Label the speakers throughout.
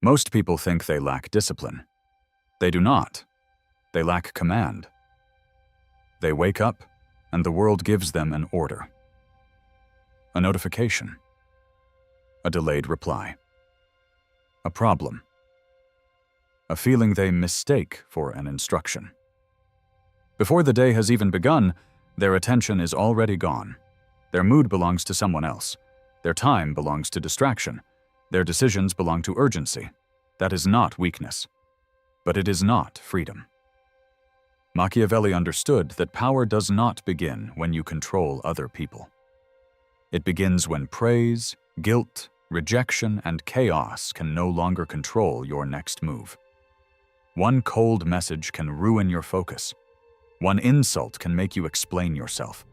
Speaker 1: Most people think they lack discipline. They do not. They lack command. They wake up, and the world gives them an order. A notification. A delayed reply. A problem. A feeling they mistake for an instruction. Before the day has even begun, their attention is already gone. Their mood belongs to someone else. Their time belongs to distraction. Their decisions belong to urgency. That is not weakness. But it is not freedom. Machiavelli understood that power does not begin when you control other people. It begins when praise, guilt, rejection, and chaos can no longer control your next move. One cold message can ruin your focus. One insult can make you explain yourself.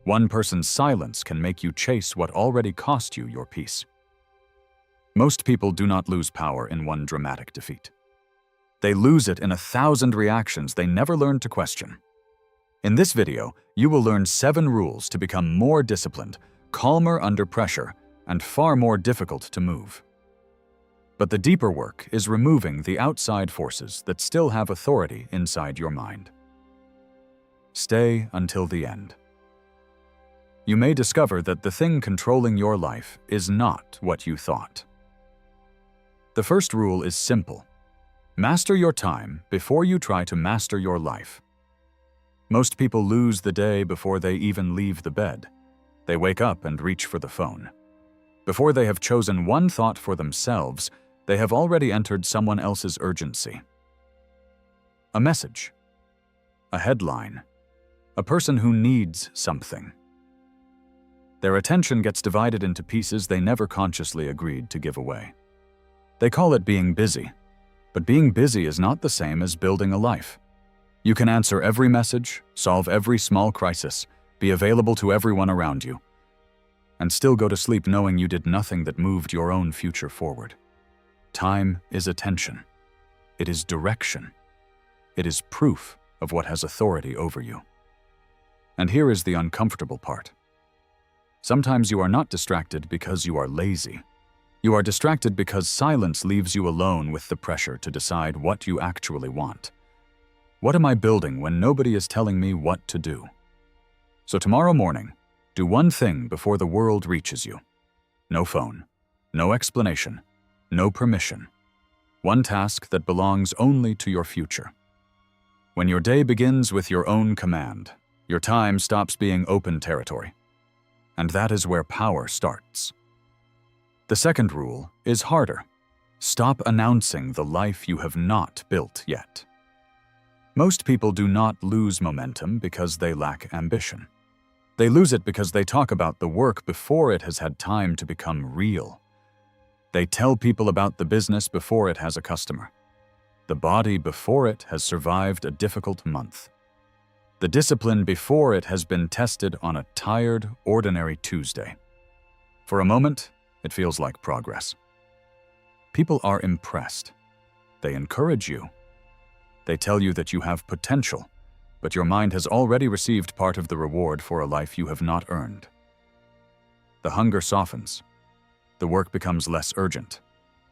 Speaker 1: One person's silence can make you chase what already cost you your peace. Most people do not lose power in one dramatic defeat. They lose it in 1,000 reactions they never learned to question. In this video, you will learn 7 rules to become more disciplined, calmer under pressure, and far more difficult to move. But the deeper work is removing the outside forces that still have authority inside your mind. Stay until the end. You may discover that the thing controlling your life is not what you thought. The first rule is simple. Master your time before you try to master your life. Most people lose the day before they even leave the bed. They wake up and reach for the phone. Before they have chosen one thought for themselves, they have already entered someone else's urgency. A message. A headline. A person who needs something. Their attention gets divided into pieces they never consciously agreed to give away. They call it being busy. But being busy is not the same as building a life. You can answer every message, solve every small crisis, be available to everyone around you, and still go to sleep knowing you did nothing that moved your own future forward. Time is attention. It is direction. It is proof of what has authority over you. And here is the uncomfortable part. Sometimes you are not distracted because you are lazy. You are distracted because silence leaves you alone with the pressure to decide what you actually want. What am I building when nobody is telling me what to do? So tomorrow morning, do one thing before the world reaches you. No phone, no explanation, no permission. One task that belongs only to your future. When your day begins with your own command, your time stops being open territory. And that is where power starts. The second rule is harder. Stop announcing the life you have not built yet. Most people do not lose momentum because they lack ambition. They lose it because they talk about the work before it has had time to become real. They tell people about the business before it has a customer. The body before it has survived a difficult month. The discipline before it has been tested on a tired, ordinary Tuesday. For a moment, it feels like progress. People are impressed. They encourage you. They tell you that you have potential, but your mind has already received part of the reward for a life you have not earned. The hunger softens. The work becomes less urgent,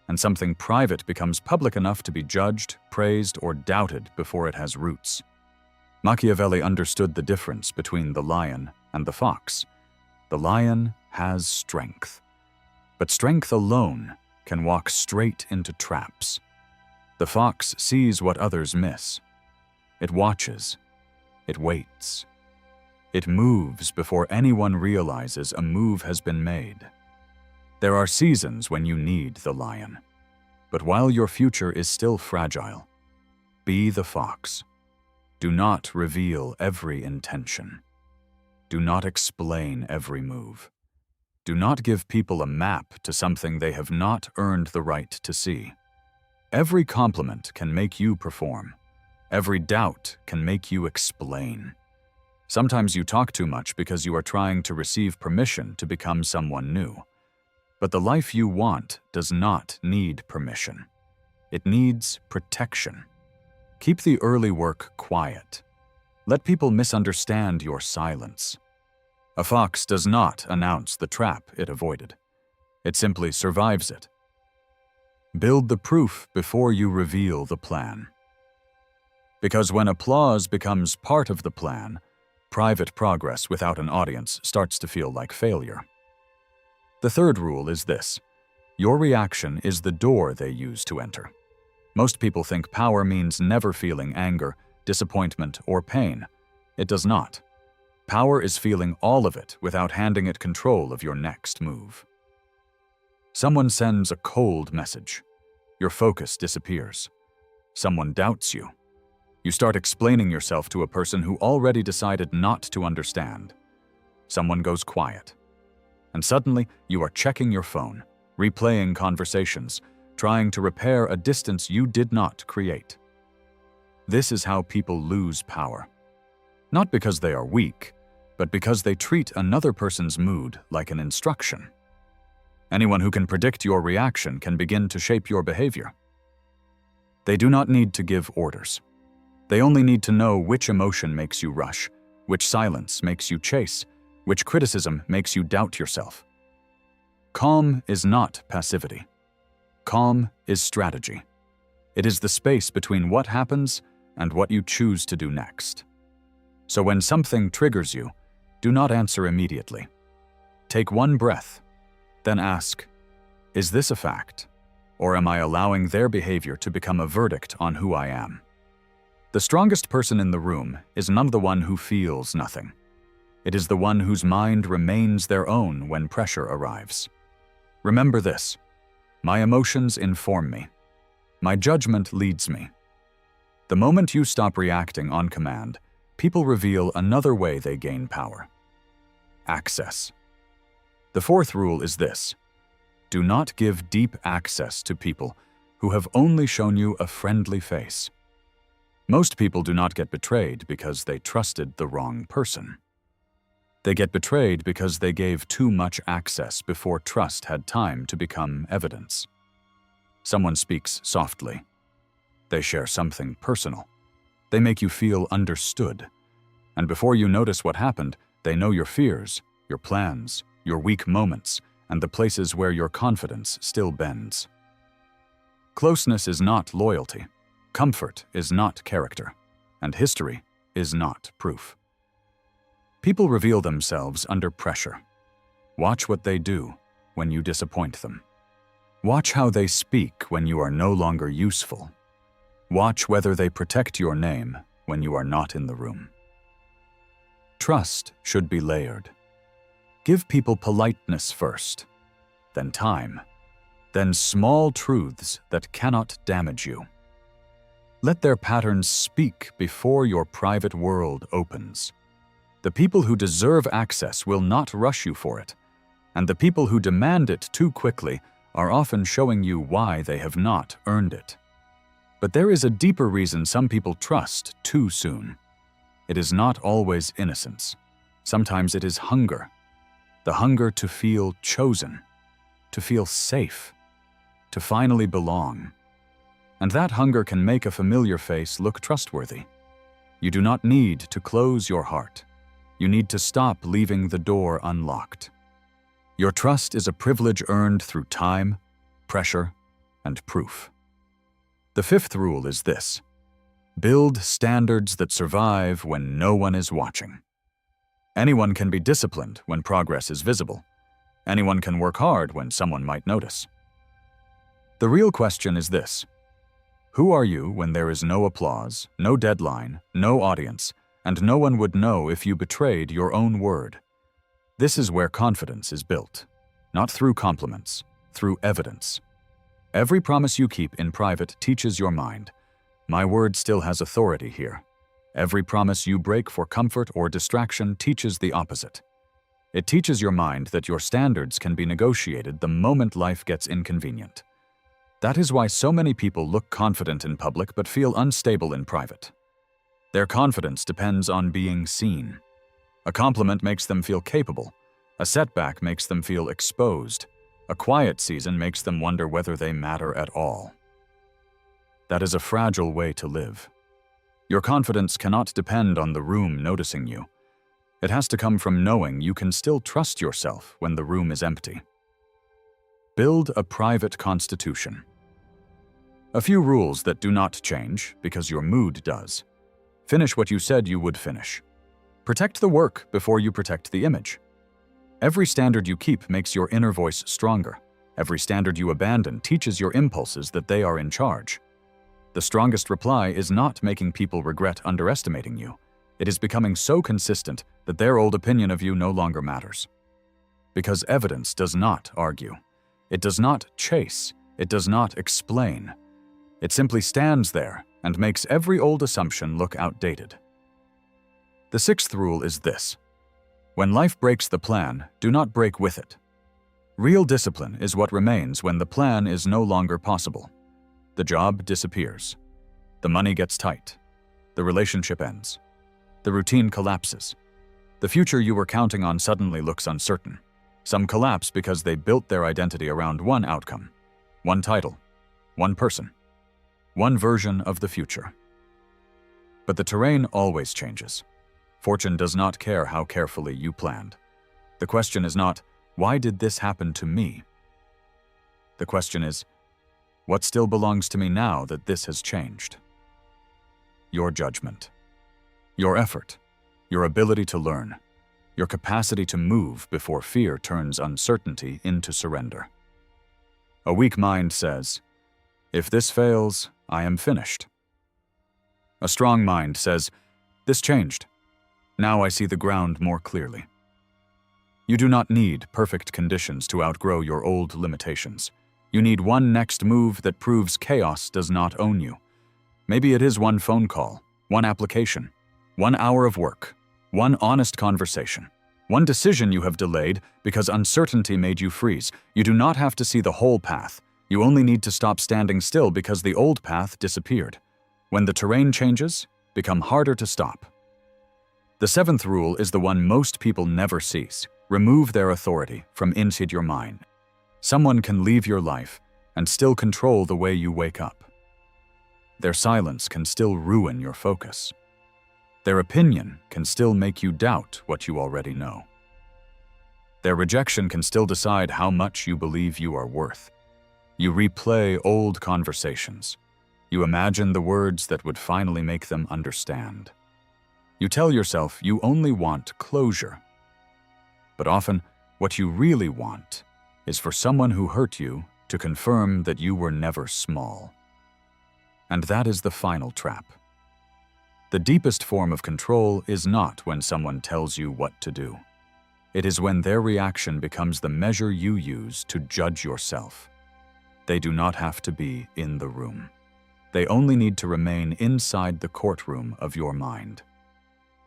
Speaker 1: and something private becomes public enough to be judged, praised, or doubted before it has roots. Machiavelli understood the difference between the lion and the fox. The lion has strength. But strength alone can walk straight into traps. The fox sees what others miss. It watches. It waits. It moves before anyone realizes a move has been made. There are seasons when you need the lion. But while your future is still fragile, be the fox. Do not reveal every intention. Do not explain every move. Do not give people a map to something they have not earned the right to see. Every compliment can make you perform. Every doubt can make you explain. Sometimes you talk too much because you are trying to receive permission to become someone new. But the life you want does not need permission. It needs protection. Keep the early work quiet. Let people misunderstand your silence. A fox does not announce the trap it avoided. It simply survives it. Build the proof before you reveal the plan. Because when applause becomes part of the plan, private progress without an audience starts to feel like failure. The third rule is this: your reaction is the door they use to enter. Most people think power means never feeling anger, disappointment, or pain. It does not. Power is feeling all of it without handing it control of your next move. Someone sends a cold message. Your focus disappears. Someone doubts you. You start explaining yourself to a person who already decided not to understand. Someone goes quiet. And suddenly, you are checking your phone, replaying conversations, trying to repair a distance you did not create. This is how people lose power. Not because they are weak, but because they treat another person's mood like an instruction. Anyone who can predict your reaction can begin to shape your behavior. They do not need to give orders. They only need to know which emotion makes you rush, which silence makes you chase, which criticism makes you doubt yourself. Calm is not passivity. Calm is strategy. It is the space between what happens and what you choose to do next. So when something triggers you, do not answer immediately. Take one breath, then ask, is this a fact, or am I allowing their behavior to become a verdict on who I am? The strongest person in the room is not the one who feels nothing. It is the one whose mind remains their own when pressure arrives. Remember this: my emotions inform me. My judgment leads me. The moment you stop reacting on command, people reveal another way they gain power: access. The fourth rule is this: do not give deep access to people who have only shown you a friendly face. Most people do not get betrayed because they trusted the wrong person. They get betrayed because they gave too much access before trust had time to become evidence. Someone speaks softly. They share something personal. They make you feel understood. And before you notice what happened, they know your fears, your plans, your weak moments, and the places where your confidence still bends. Closeness is not loyalty. Comfort is not character. And history is not proof. People reveal themselves under pressure. Watch what they do when you disappoint them. Watch how they speak when you are no longer useful. Watch whether they protect your name when you are not in the room. Trust should be layered. Give people politeness first, then time, then small truths that cannot damage you. Let their patterns speak before your private world opens. The people who deserve access will not rush you for it, and the people who demand it too quickly are often showing you why they have not earned it. But there is a deeper reason some people trust too soon. It is not always innocence. Sometimes it is hunger. The hunger to feel chosen, to feel safe, to finally belong. And that hunger can make a familiar face look trustworthy. You do not need to close your heart. You need to stop leaving the door unlocked. Your trust is a privilege earned through time, pressure, and proof. The fifth rule is this: build standards that survive when no one is watching. Anyone can be disciplined when progress is visible. Anyone can work hard when someone might notice. The real question is this: who are you when there is no applause, no deadline, no audience, and no one would know if you betrayed your own word? This is where confidence is built, not through compliments, through evidence. Every promise you keep in private teaches your mind, my word still has authority here. Every promise you break for comfort or distraction teaches the opposite. It teaches your mind that your standards can be negotiated the moment life gets inconvenient. That is why so many people look confident in public but feel unstable in private. Their confidence depends on being seen. A compliment makes them feel capable. A setback makes them feel exposed. A quiet season makes them wonder whether they matter at all. That is a fragile way to live. Your confidence cannot depend on the room noticing you. It has to come from knowing you can still trust yourself when the room is empty. Build a private constitution. A few rules that do not change because your mood does. Finish what you said you would finish. Protect the work before you protect the image. Every standard you keep makes your inner voice stronger. Every standard you abandon teaches your impulses that they are in charge. The strongest reply is not making people regret underestimating you. It is becoming so consistent that their old opinion of you no longer matters. Because evidence does not argue. It does not chase. It does not explain. It simply stands there and makes every old assumption look outdated. The sixth rule is this: when life breaks the plan, do not break with it. Real discipline is what remains when the plan is no longer possible. The job disappears. The money gets tight. The relationship ends. The routine collapses. The future you were counting on suddenly looks uncertain. Some collapse because they built their identity around one outcome, one title, one person, one version of the future. But the terrain always changes. Fortune does not care how carefully you planned. The question is not, why did this happen to me? The question is, what still belongs to me now that this has changed? Your judgment, your effort, your ability to learn, your capacity to move before fear turns uncertainty into surrender. A weak mind says, if this fails, I am finished. A strong mind says, this changed. Now I see the ground more clearly. You do not need perfect conditions to outgrow your old limitations. You need one next move that proves chaos does not own you. Maybe it is one phone call, one application, 1 hour of work, one honest conversation, one decision you have delayed because uncertainty made you freeze. You do not have to see the whole path. You only need to stop standing still because the old path disappeared. When the terrain changes, become harder to stop. The seventh rule is the one most people never sees. Remove their authority from inside your mind. Someone can leave your life and still control the way you wake up. Their silence can still ruin your focus. Their opinion can still make you doubt what you already know. Their rejection can still decide how much you believe you are worth. You replay old conversations. You imagine the words that would finally make them understand. You tell yourself you only want closure. But often, what you really want is for someone who hurt you to confirm that you were never small. And that is the final trap. The deepest form of control is not when someone tells you what to do. It is when their reaction becomes the measure you use to judge yourself. They do not have to be in the room. They only need to remain inside the courtroom of your mind.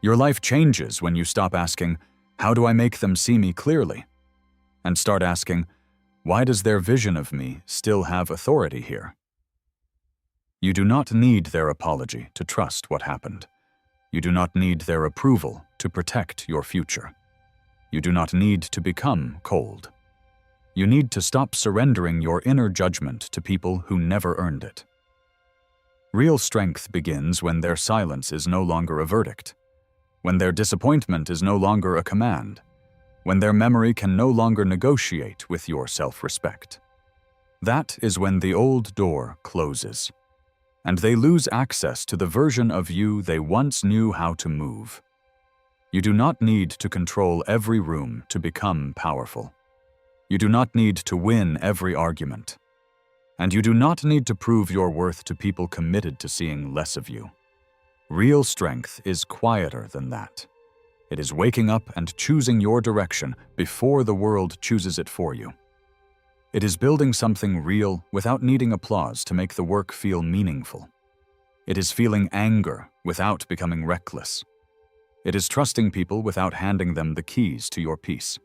Speaker 1: Your life changes when you stop asking, how do I make them see me clearly? And start asking, why does their vision of me still have authority here? You do not need their apology to trust what happened. You do not need their approval to protect your future. You do not need to become cold. You need to stop surrendering your inner judgment to people who never earned it. Real strength begins when their silence is no longer a verdict, when their disappointment is no longer a command, when their memory can no longer negotiate with your self-respect. That is when the old door closes, and they lose access to the version of you they once knew how to move. You do not need to control every room to become powerful. You do not need to win every argument. And you do not need to prove your worth to people committed to seeing less of you. Real strength is quieter than that. It is waking up and choosing your direction before the world chooses it for you. It is building something real without needing applause to make the work feel meaningful. It is feeling anger without becoming reckless. It is trusting people without handing them the keys to your peace.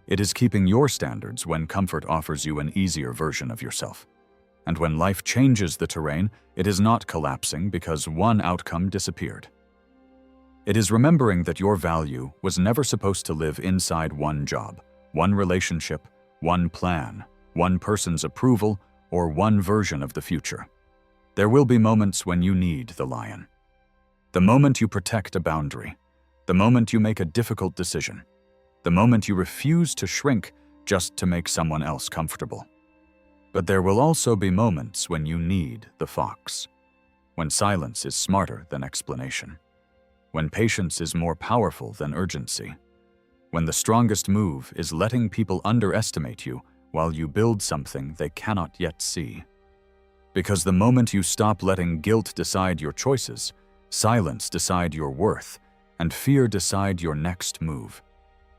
Speaker 1: It is keeping your standards when comfort offers you an easier version of yourself. And when life changes the terrain, it is not collapsing because one outcome disappeared. It is remembering that your value was never supposed to live inside one job, one relationship, one plan, one person's approval, or one version of the future. There will be moments when you need the lion. The moment you protect a boundary, the moment you make a difficult decision, the moment you refuse to shrink just to make someone else comfortable. But there will also be moments when you need the fox, when silence is smarter than explanation, when patience is more powerful than urgency, when the strongest move is letting people underestimate you while you build something they cannot yet see. Because the moment you stop letting guilt decide your choices, silence decide your worth, and fear decide your next move,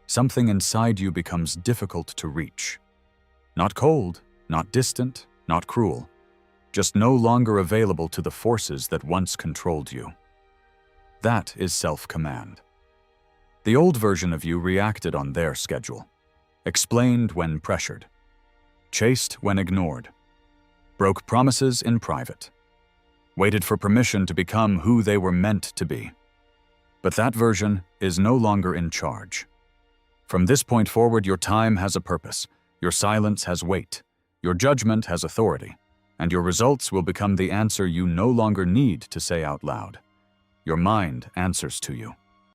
Speaker 1: something inside you becomes difficult to reach. Not cold, not distant, not cruel, just no longer available to the forces that once controlled you. That is self-command. The old version of you reacted on their schedule, explained when pressured, chased when ignored, broke promises in private, waited for permission to become who they were meant to be. But that version is no longer in charge. From this point forward, your time has a purpose, your silence has weight, your judgment has authority, and your results will become the answer you no longer need to say out loud. Your mind answers to you.